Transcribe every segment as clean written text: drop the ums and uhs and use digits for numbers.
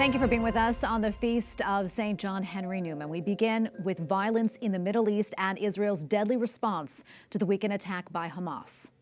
Thank you for being with us on the Feast of St. John Henry Newman. We begin with violence in the Middle East and Israel's deadly response to the weekend attack by Hamas.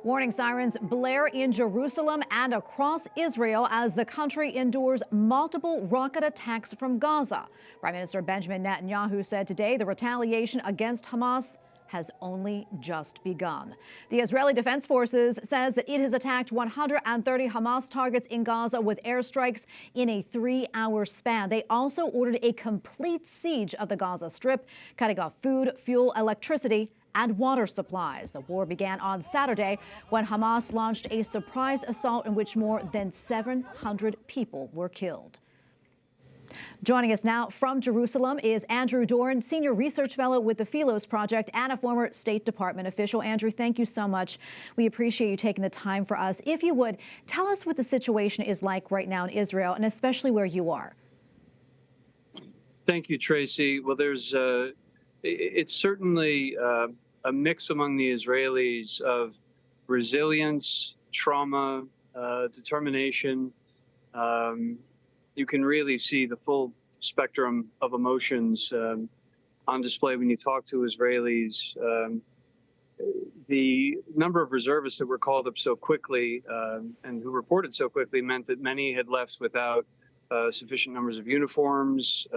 Warning sirens blare in Jerusalem and across Israel as the country endures multiple rocket attacks from Gaza. Prime Minister Benjamin Netanyahu said today the retaliation against Hamas has only just begun. The Israeli Defense Forces says that it has attacked 130 Hamas targets in Gaza with airstrikes in a 3-hour span. They also ordered a complete siege of the Gaza Strip, cutting off food, fuel, electricity, and water supplies. The war began on Saturday when Hamas launched a surprise assault in which more than 700 people were killed. Joining us now from Jerusalem is Andrew Doran, Senior Research Fellow with the Philos Project and a former State Department official. Andrew, thank you so much. We appreciate you taking the time for us. If you would, tell us what the situation is like right now in Israel, and especially where you are. Thank you, Tracy. Well, it's certainly a mix among the Israelis of resilience, trauma, determination. You can really see the full spectrum of emotions on display when you talk to Israelis. The number of reservists that were called up so quickly and who reported so quickly meant that many had left without sufficient numbers of uniforms,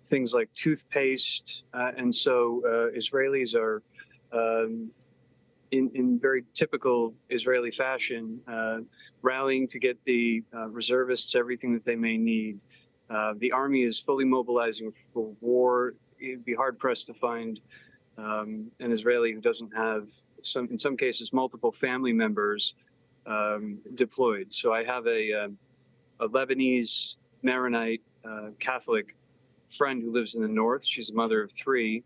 things like toothpaste. And so Israelis are, in very typical Israeli fashion, rallying to get the reservists everything that they may need. The army is fully mobilizing for war. It'd be hard-pressed to find an Israeli who doesn't have, in some cases, multiple family members deployed. So I have a Lebanese Maronite Catholic friend who lives in the north. She's a mother of 3.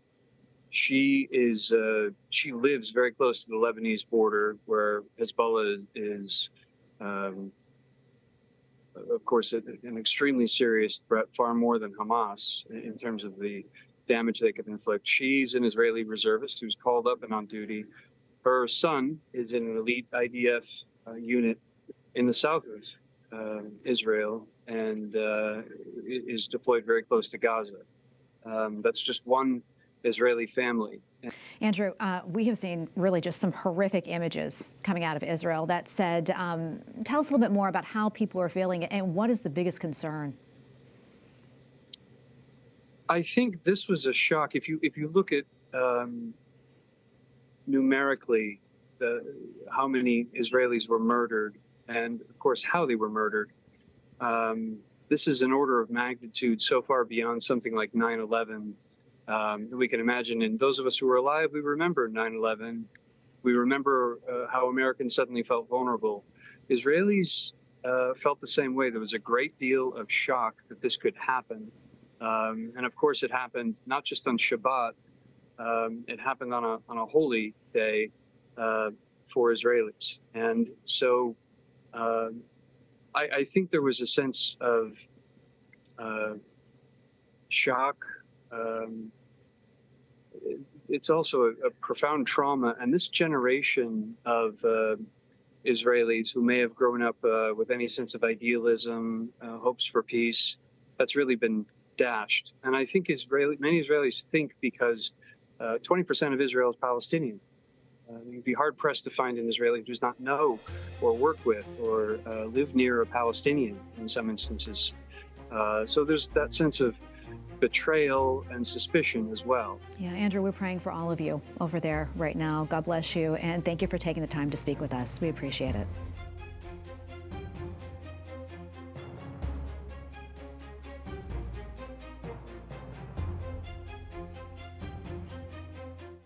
She lives very close to the Lebanese border, where Hezbollah is, of course, an extremely serious threat, far more than Hamas in terms of the damage they could inflict. She's an Israeli reservist who's called up and on duty. Her son is in an elite IDF unit in the south of Israel and is deployed very close to Gaza. That's just one Israeli family. Andrew, we have seen really just some horrific images coming out of Israel. That said, tell us a little bit more about how people are feeling and what is the biggest concern? I think this was a shock. If you look at numerically how many Israelis were murdered and, of course, how they were murdered, this is an order of magnitude so far beyond something like 9/11. We can imagine, and those of us who were alive, we remember 9/11. We remember how Americans suddenly felt vulnerable. Israelis felt the same way. There was a great deal of shock that this could happen. And of course, it happened not just on Shabbat, it happened on a holy day for Israelis. And so I think there was a sense of shock. It's also a profound trauma, and this generation of Israelis who may have grown up with any sense of idealism, hopes for peace, that's really been dashed. And I think many Israelis think because 20% of Israel is Palestinian. You'd be hard-pressed to find an Israeli who does not know or work with or live near a Palestinian in some instances. So there's that sense of betrayal and suspicion as well. Yeah, Andrew, we're praying for all of you over there right now. God bless you, and thank you for taking the time to speak with us. We appreciate it.